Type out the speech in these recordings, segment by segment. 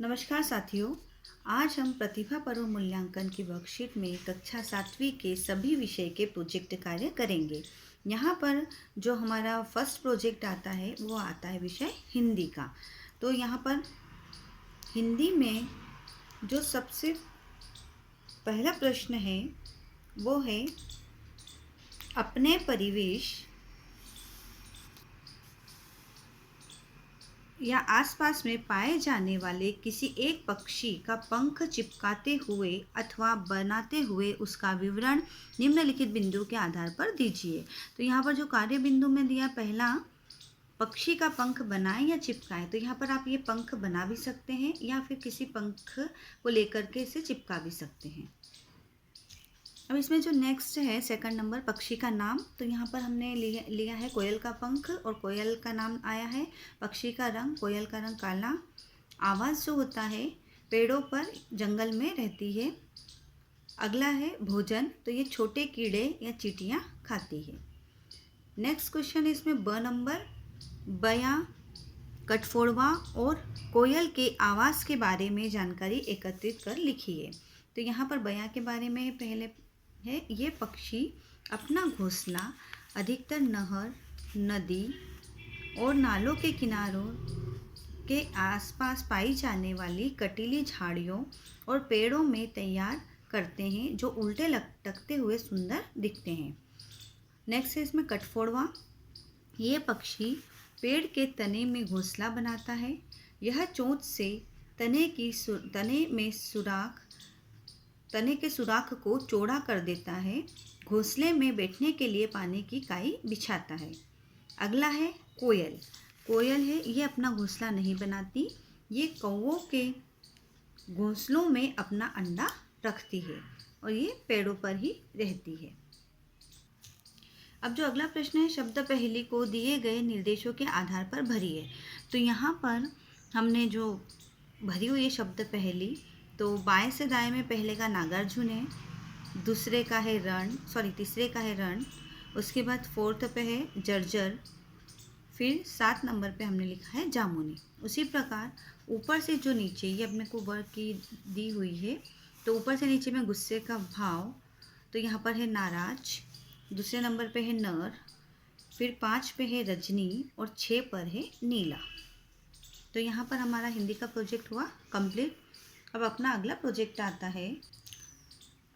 नमस्कार साथियों। आज हम प्रतिभा पर्व मूल्यांकन की वर्कशीट में कक्षा 7वीं के सभी विषय के प्रोजेक्ट कार्य करेंगे। यहाँ पर जो हमारा फर्स्ट प्रोजेक्ट आता है वो आता है विषय हिंदी का। तो यहाँ पर हिंदी में जो सबसे पहला प्रश्न है वो है अपने परिवेश या आसपास में पाए जाने वाले किसी एक पक्षी का पंख चिपकाते हुए अथवा बनाते हुए उसका विवरण निम्नलिखित बिंदु के आधार पर दीजिए। तो यहाँ पर जो कार्य बिंदु में दिया पहला, पक्षी का पंख बनाएं या चिपकाएं। तो यहाँ पर आप ये पंख बना भी सकते हैं या फिर किसी पंख को लेकर के इसे चिपका भी सकते हैं। अब इसमें जो नेक्स्ट है सेकंड नंबर, पक्षी का नाम। तो यहाँ पर हमने लिया है कोयल का पंख और कोयल का नाम आया है। पक्षी का रंग, कोयल का रंग काला। आवाज़ जो होता है, पेड़ों पर जंगल में रहती है। अगला है भोजन, तो ये छोटे कीड़े या चींटियाँ खाती है। नेक्स्ट क्वेश्चन है इसमें ब नंबर, बयां, कठफोड़वा और कोयल के आवाज़ के बारे में जानकारी एकत्रित कर लिखिए। तो यहाँ पर बयां के बारे में पहले है, ये पक्षी अपना घोंसला अधिकतर नहर, नदी और नालों के किनारों के आसपास पाई जाने वाली कटीली झाड़ियों और पेड़ों में तैयार करते हैं जो उल्टे लटकते हुए सुंदर दिखते हैं। नेक्स्ट है इसमें कठफोड़वा। ये पक्षी पेड़ के तने में घोंसला बनाता है। यह चोंच से तने के सुराख को चौड़ा कर देता है। घोंसले में बैठने के लिए पानी की काई बिछाता है। अगला है कोयल। कोयल है, ये अपना घोंसला नहीं बनाती, ये कौवों के घोंसलों में अपना अंडा रखती है और ये पेड़ों पर ही रहती है। अब जो अगला प्रश्न है, शब्द पहेली को दिए गए निर्देशों के आधार पर भरिए। तो यहाँ पर हमने जो भरी हुई है शब्द पहेली, तो बाएं से दाएं में पहले का नागार्जुन है, तीसरे का है रण, उसके बाद फोर्थ पे है जर्जर, फिर 7 नंबर पे हमने लिखा है जामुनी। उसी प्रकार ऊपर से जो नीचे ये अपने को वर्क की दी हुई है, तो ऊपर से नीचे में गुस्से का भाव, तो यहाँ पर है नाराज, दूसरे नंबर पे है नर, फिर 5 पे है रजनी और 6 पर है नीला। तो यहाँ पर हमारा हिंदी का प्रोजेक्ट हुआ कंप्लीट। अब अपना अगला प्रोजेक्ट आता है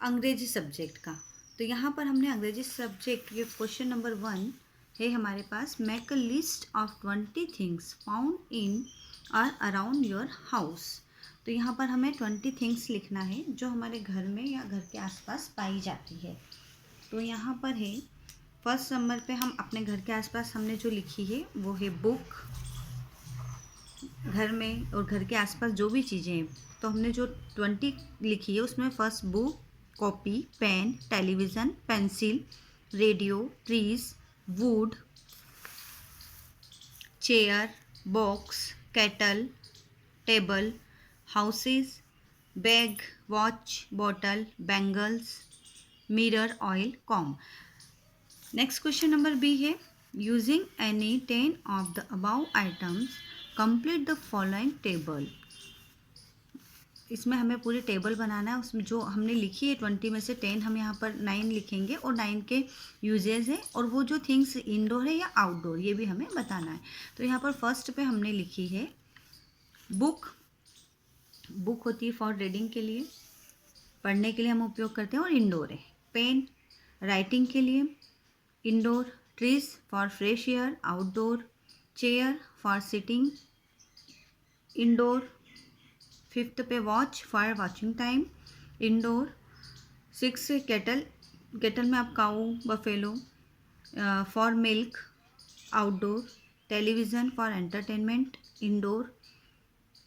अंग्रेजी सब्जेक्ट का। तो यहाँ पर हमने अंग्रेजी सब्जेक्ट के क्वेश्चन नंबर 1 है हमारे पास, make a list of 20 things found in और अराउंड योर हाउस। तो यहाँ पर हमें 20 थिंग्स लिखना है जो हमारे घर में या घर के आसपास पाई जाती है। तो यहाँ पर है फर्स्ट नंबर पे हम अपने घर के आसपास हमने जो लिखी है वो है बुक। घर में और घर के आसपास जो भी चीज़ें हैं, तो हमने जो 20 लिखी है उसमें first book, copy, pen, television, pencil, radio, trees, wood, chair, box, kettle, table, houses, bag, watch, bottle, bangles, mirror, oil, comb. Next question number B है, using any 10 of the above items complete the following table. इसमें हमें पूरी table बनाना है। उसमें जो हमने लिखी है 20 में से 10 हम यहाँ पर 9 लिखेंगे और 9 के यूजेज है और वो जो थिंग्स इंडोर है या आउटडोर ये भी हमें बताना है। तो यहाँ पर फर्स्ट पे हमने लिखी है बुक। बुक होती है फॉर रीडिंग के लिए, पढ़ने के लिए हम उपयोग करते हैं और इंडोर है। पेन राइटिंग के लिए indoor, trees for fresh air outdoor, chair for sitting indoor, 5th पे watch for watching time indoor, 6 kettle में आप cow buffalo for milk outdoor, television for entertainment indoor,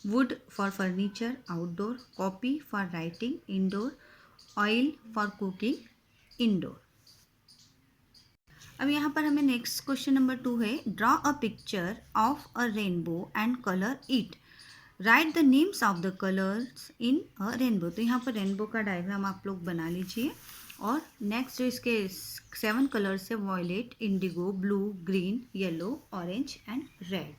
wood for furniture outdoor, copy for writing indoor, oil for cooking indoor. अब यहाँ पर हमें next question number 2 है, draw a picture of a rainbow and colour it, write the names of the colours in a rainbow. तो यहाँ पर rainbow का diagram आप लोग बना लीजिए। और नेक्स्ट जो इसके 7 कलर्स है, violet, indigo, blue, green, yellow, orange and red.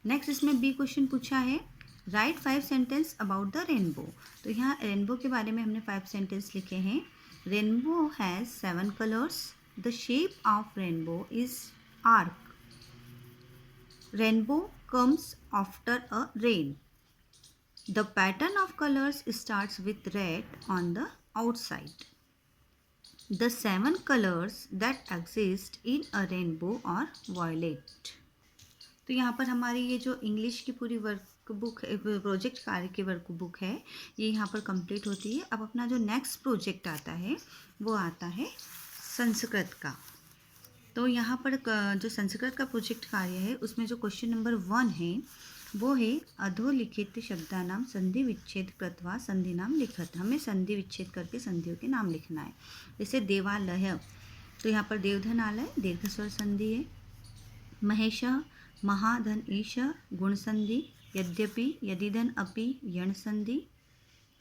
Next इसमें बी क्वेश्चन पूछा है, right 5 sentence about the rainbow. तो यहाँ रेनबो के बारे में हमने 5 सेंटेंस लिखे हैं। Rainbow has 7 colours. The shape of rainbow is arc. Rainbow comes after a rain. The pattern of colors starts with red on the outside. The 7 colors that exist in a rainbow are violet. तो यहाँ पर हमारी ये जो English की पूरी workbook project कार्य की वर्कबुक है ये यहाँ पर कंप्लीट होती है। अब अपना जो नेक्स्ट प्रोजेक्ट आता है वो आता है संस्कृत का। तो यहाँ पर जो संस्कृत का प्रोजेक्ट कार्य है उसमें जो क्वेश्चन नंबर 1 है वो है अधोलिखित शब्दानाम संधि विच्छेद कृत्वा संधि नाम लिखत। हमें संधि विच्छेद करके संधियों के नाम लिखना है। जैसे देवालय, तो यहाँ पर देवधन आलय दीर्घ स्वर संधि है। महेश महाधन ईश गुण संधि। यद्यपि यदिधन अपि यण संधि।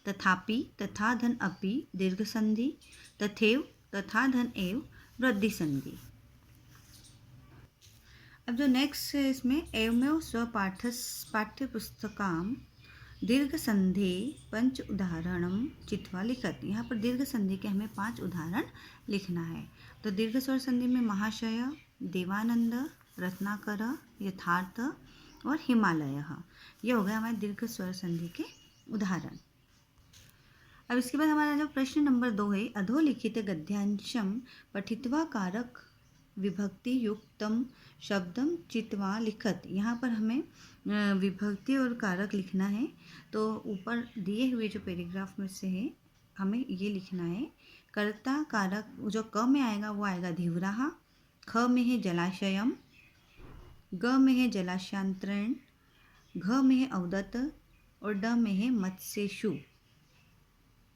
तथापि तथा धन अपि दीर्घ संधि। तथैव तथा धन एव वृद्धि संधि। अब जो नेक्स्ट है इसमें एवमेव पाठ्य पुस्तकाम दीर्घ संधि पंच उदाहरणम चित्वा लिखत। यहाँ पर दीर्घ संधि के हमें 5 उदाहरण लिखना है। तो दीर्घ स्वर संधि में महाशय, देवानंद, रत्नाकर, यथार्थ और हिमालय। ये हो गया हमारे दीर्घ स्वर संधि के उदाहरण। अब इसके बाद हमारा जो प्रश्न नंबर 2 है अधोलिखित गद्यांशम पठित्वा कारक विभक्ति युक्तम शब्दम चित्वा लिखत। यहाँ पर हमें विभक्ति और कारक लिखना है। तो ऊपर दिए हुए जो पैराग्राफ में से है हमें ये लिखना है। कर्ता कारक जो क में आएगा वो आएगा धीव्राः, ख में है जलाशयम, ग में है जलाशयांतरण, घ में है अवदत और ड में है मत्स्येषु।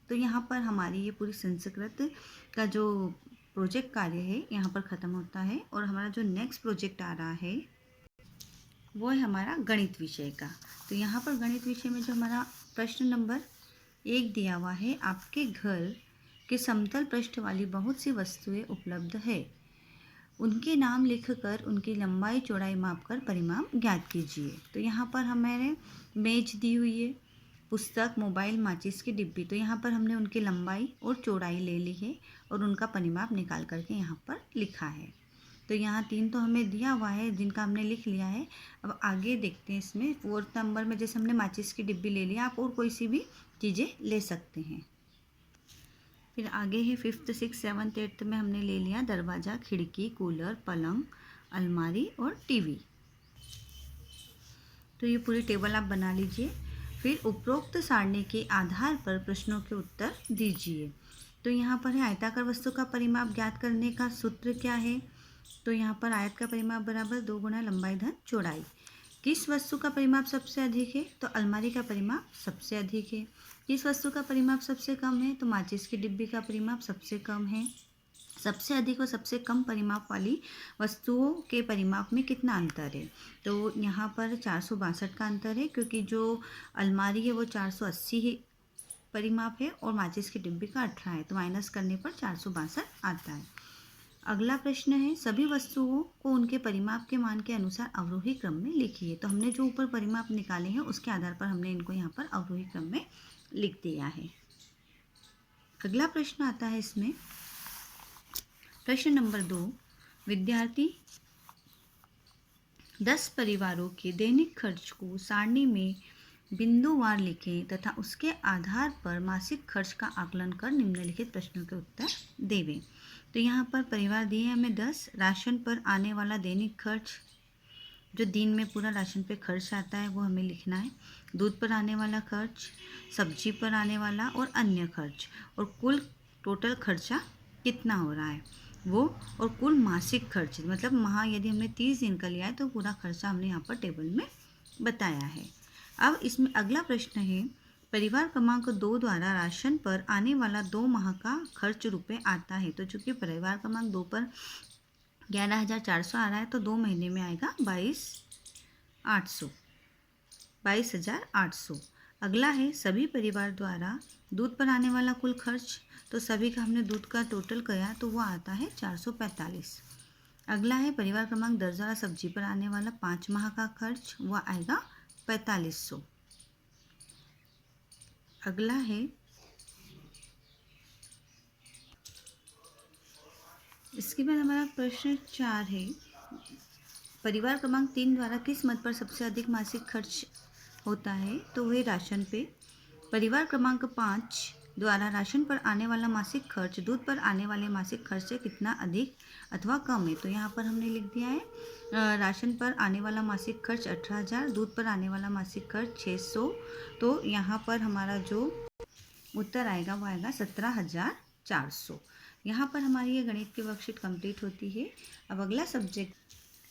तो यहाँ पर हमारी ये पूरी संस्कृत का जो प्रोजेक्ट कार्य है यहाँ पर ख़त्म होता है। और हमारा जो नेक्स्ट प्रोजेक्ट आ रहा है वो है हमारा गणित विषय का। तो यहाँ पर गणित विषय में जो हमारा प्रश्न नंबर 1 दिया हुआ है, आपके घर के समतल पृष्ठ वाली बहुत सी वस्तुएं उपलब्ध है। उनके नाम लिखकर उनकी लंबाई चौड़ाई मापकर परिमाप ज्ञात कीजिए। तो यहाँ पर हमारे मेज दी हुई है, पुस्तक, मोबाइल, माचिस की डिब्बी। तो यहाँ पर हमने उनकी लंबाई और चौड़ाई ले ली है और उनका परिमाप निकाल करके यहाँ पर लिखा है। तो यहाँ 3 तो हमें दिया हुआ है जिनका हमने लिख लिया है। अब आगे देखते हैं इसमें 4th नंबर में जैसे हमने माचिस की डिब्बी ले लिया, आप और कोई सी भी चीज़ें ले सकते हैं। फिर आगे है 5th 6th 7th 8th में हमने ले लिया दरवाज़ा, खिड़की, कूलर, पलंग, अलमारी और टीवी। तो ये पूरी टेबल आप बना लीजिए। फिर उपरोक्त सारणी के आधार पर प्रश्नों के उत्तर दीजिए। तो यहाँ पर है आयताकार वस्तु का परिमाप ज्ञात करने का सूत्र क्या है। तो यहाँ पर आयत का परिमाप बराबर 2 गुना लंबाई धन चौड़ाई। किस वस्तु का परिमाप सबसे अधिक है। तो अलमारी का परिमाप सबसे अधिक है। किस वस्तु का परिमाप सबसे कम है। तो माचिस की डिब्बी का परिमाप सबसे कम है। सबसे अधिक और सबसे कम परिमाप वाली वस्तुओं के परिमाप में कितना अंतर है। तो यहाँ पर 462 का अंतर है क्योंकि जो अलमारी है वो 480 परिमाप है और माचिस की डिब्बी का 18 है। तो माइनस करने पर 462 आता है। अगला प्रश्न है सभी वस्तुओं को उनके परिमाप के मान के अनुसार अवरोही क्रम में लिखिए। तो हमने जो ऊपर परिमाप निकाले हैं उसके आधार पर हमने इनको यहाँ पर अवरोही क्रम में लिख दिया है। अगला प्रश्न आता है इसमें प्रश्न नंबर 2, विद्यार्थी 10 परिवारों के दैनिक खर्च को सारणी में बिंदुवार लिखें तथा उसके आधार पर मासिक खर्च का आकलन कर निम्नलिखित प्रश्नों के उत्तर देवें। तो यहाँ पर परिवार दिए हैं हमें 10। राशन पर आने वाला दैनिक खर्च, जो दिन में पूरा राशन पे खर्च आता है वो हमें लिखना है। दूध पर आने वाला खर्च, सब्जी पर आने वाला और अन्य खर्च, और कुल टोटल खर्चा कितना हो रहा है वो, और कुल मासिक खर्च मतलब माह यदि हमने 30 दिन का लिया है तो पूरा खर्चा हमने यहाँ पर टेबल में बताया है। अब इसमें अगला प्रश्न है परिवार क्रमांक 2 द्वारा राशन पर आने वाला 2 माह का खर्च रुपए आता है। तो चूँकि परिवार क्रमांक 2 पर 11,400 आ रहा है तो 2 महीने में आएगा 22,800। अगला है सभी परिवार द्वारा दूध पर आने वाला कुल खर्च। तो सभी का हमने दूध का टोटल किया तो वो आता है 445। अगला है परिवार क्रमांक 10 द्वारा सब्जी पर आने वाला 5 माह का खर्च, वह आएगा 4500। अगला है, इसके बाद हमारा प्रश्न 4 है, परिवार क्रमांक 3 द्वारा किस मद पर सबसे अधिक मासिक खर्च होता है? तो वह राशन पे। परिवार क्रमांक 5 द्वारा राशन पर आने वाला मासिक खर्च दूध पर आने वाले मासिक खर्च से कितना अधिक अथवा कम है? तो यहाँ पर हमने लिख दिया है राशन पर आने वाला मासिक खर्च 18,000, दूध पर आने वाला मासिक खर्च 600। तो यहाँ पर हमारा जो उत्तर आएगा वो आएगा 17,400। यहाँ पर हमारी ये गणित की वर्कशीट कंप्लीट होती है। अब अगला सब्जेक्ट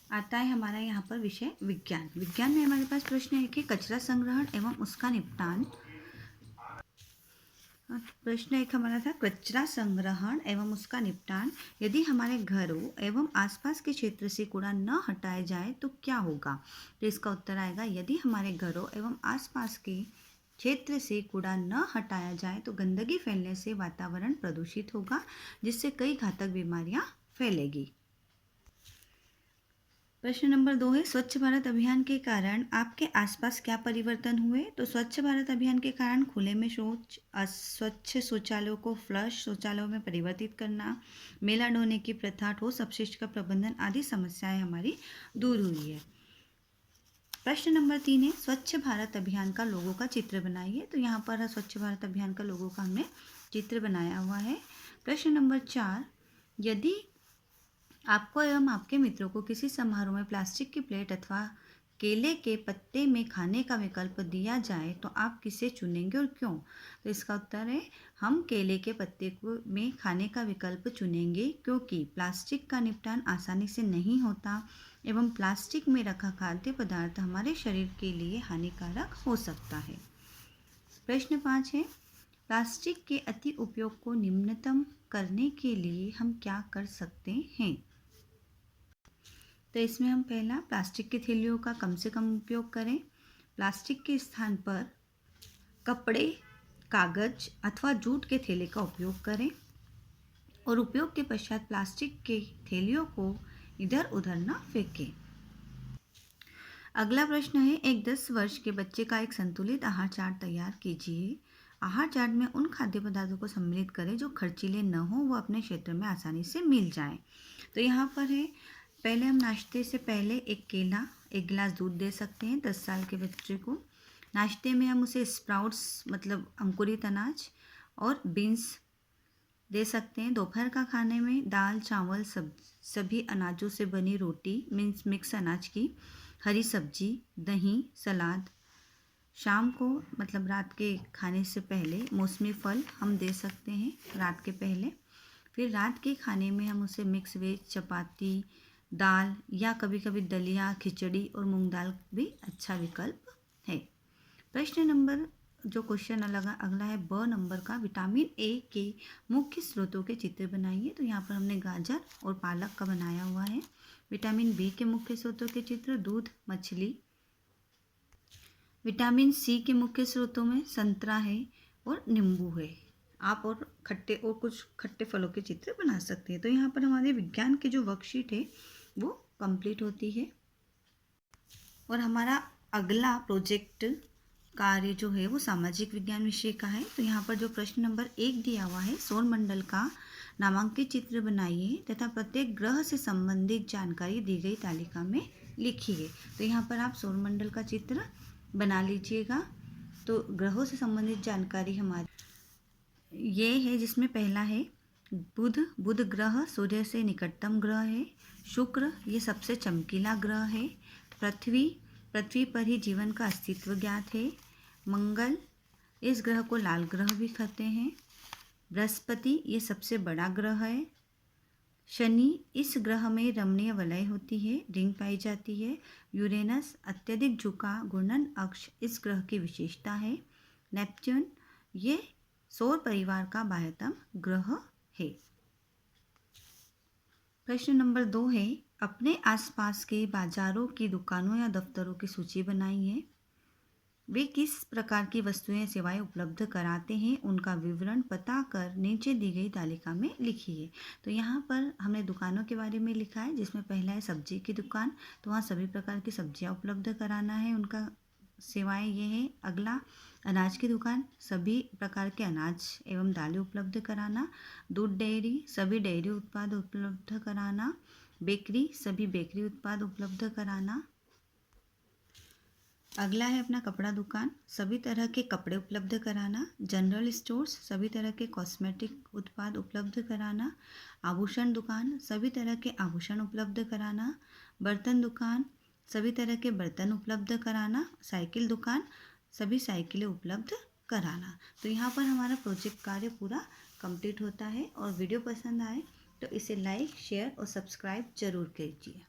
आता है हमारा यहाँ पर विषय विज्ञान। विज्ञान में हमारे पास प्रश्न है कि कचरा संग्रहण एवं उसका निपटान। प्रश्न एक हमारा था, कचरा संग्रहण एवं उसका निपटान। यदि हमारे घरों एवं आसपास के क्षेत्र से कूड़ा न हटाया जाए तो क्या होगा? तो इसका उत्तर आएगा, यदि हमारे घरों एवं आसपास के क्षेत्र से कूड़ा न हटाया जाए तो गंदगी फैलने से वातावरण प्रदूषित होगा, जिससे कई घातक बीमारियां फैलेगी। प्रश्न नंबर 2 है, स्वच्छ भारत अभियान के कारण आपके आसपास क्या परिवर्तन हुए? तो स्वच्छ भारत अभियान के कारण खुले में शौच, अस्वच्छ शौचालयों को फ्लश शौचालयों में परिवर्तित करना, मेला ढोने की प्रथा, ठोस अपशिष्ट का प्रबंधन आदि समस्याएं हमारी दूर हुई है। प्रश्न नंबर 3 है, स्वच्छ भारत अभियान का लोगो का चित्र बनाइए। तो यहाँ पर स्वच्छ भारत अभियान का लोगो का हमने चित्र बनाया हुआ है। प्रश्न नंबर 4, यदि आपको एवं आपके मित्रों को किसी समारोह में प्लास्टिक की प्लेट अथवा केले के पत्ते में खाने का विकल्प दिया जाए तो आप किसे चुनेंगे और क्यों? तो इसका उत्तर है, हम केले के पत्ते को में खाने का विकल्प चुनेंगे, क्योंकि प्लास्टिक का निपटान आसानी से नहीं होता एवं प्लास्टिक में रखा खाद्य पदार्थ हमारे शरीर के लिए हानिकारक हो सकता है। प्रश्न 5 है, प्लास्टिक के अति उपयोग को न्यूनतम करने के लिए हम क्या कर सकते हैं? तो इसमें हम पहला, प्लास्टिक की थैलियों का कम से कम उपयोग करें। प्लास्टिक के स्थान पर कपड़े, कागज अथवा जूट के थैले का उपयोग करें और उपयोग के पश्चात प्लास्टिक के थैलियों को इधर उधर न फेंकें। अगला प्रश्न है, एक 10 वर्ष के बच्चे का एक संतुलित आहार चार्ट तैयार कीजिए। आहार चार्ट में उन खाद्य पदार्थों को सम्मिलित करें जो खर्चीले न हो, वो अपने क्षेत्र में आसानी से मिल जाएं। तो यहाँ पर है, पहले हम नाश्ते से पहले एक केला, एक गिलास दूध दे सकते हैं 10 साल के बच्चे को। नाश्ते में हम उसे स्प्राउट्स मतलब अंकुरित अनाज और बीन्स दे सकते हैं। दोपहर का खाने में दाल, चावल, सभी अनाजों से बनी रोटी मीन्स मिक्स अनाज की, हरी सब्जी, दही, सलाद। शाम को मतलब रात के खाने से पहले मौसमी फल हम दे सकते हैं रात के पहले। फिर रात के खाने में हम उसे मिक्स वेज, चपाती, दाल या कभी कभी दलिया, खिचड़ी और मूंग दाल भी अच्छा विकल्प है। प्रश्न नंबर जो क्वेश्चन अगला है ब नंबर का, विटामिन ए के मुख्य स्रोतों के चित्र बनाइए। तो यहाँ पर हमने गाजर और पालक का बनाया हुआ है। विटामिन बी के मुख्य स्रोतों के चित्र दूध, मछली। विटामिन सी के मुख्य स्रोतों में संतरा है और नींबू है। आप और कुछ खट्टे फलों के चित्र बना सकते हैं। तो यहाँ पर हमारे विज्ञान की जो वर्कशीट है वो कंप्लीट होती है। और हमारा अगला प्रोजेक्ट कार्य जो है वो सामाजिक विज्ञान विषय का है। तो यहाँ पर जो प्रश्न नंबर 1 दिया हुआ है, सौरमंडल का नामांकित चित्र बनाइए तथा प्रत्येक ग्रह से संबंधित जानकारी दी गई तालिका में लिखिए। तो यहाँ पर आप सौरमंडल का चित्र बना लीजिएगा। तो ग्रहों से संबंधित जानकारी हमारी ये है, जिसमें पहला है बुध ग्रह सूर्य से निकटतम ग्रह है। शुक्र ये सबसे चमकीला ग्रह है। पृथ्वी पर ही जीवन का अस्तित्व ज्ञात है। मंगल, इस ग्रह को लाल ग्रह भी कहते हैं। बृहस्पति ये सबसे बड़ा ग्रह है। शनि, इस ग्रह में रमणीय वलय होती है, रिंग पाई जाती है। यूरेनस अत्यधिक झुका घूर्णन अक्ष इस ग्रह की विशेषता है। नेपच्यून ये सौर परिवार का बाह्यतम ग्रह है। प्रश्न नंबर 2 है, अपने आसपास के बाजारों की दुकानों या दफ्तरों की सूची बनाइए। वे किस प्रकार की वस्तुएं सेवाएं उपलब्ध कराते हैं, उनका विवरण पता कर नीचे दी गई तालिका में लिखिए। तो यहाँ पर हमने दुकानों के बारे में लिखा है, जिसमें पहला है सब्जी की दुकान। तो वहाँ सभी प्रकार की सब्जियाँ उपलब्ध कराना है, उनका सेवाएं ये हैं। अगला, अनाज की दुकान, सभी प्रकार के अनाज एवं दालें उपलब्ध कराना। दूध डेयरी, सभी डेयरी उत्पाद उपलब्ध कराना। बेकरी, सभी बेकरी उत्पाद उपलब्ध कराना। अगला है अपना कपड़ा दुकान, सभी तरह के कपड़े उपलब्ध कराना। जनरल स्टोर्स, सभी तरह के कॉस्मेटिक उत्पाद उपलब्ध कराना। आभूषण दुकान, सभी तरह के आभूषण उपलब्ध कराना। बर्तन दुकान, सभी तरह के बर्तन उपलब्ध कराना। साइकिल दुकान, सभी साइकिलें उपलब्ध कराना। तो यहाँ पर हमारा प्रोजेक्ट कार्य पूरा कंप्लीट होता है। और वीडियो पसंद आए तो इसे लाइक, शेयर और सब्सक्राइब जरूर कीजिए।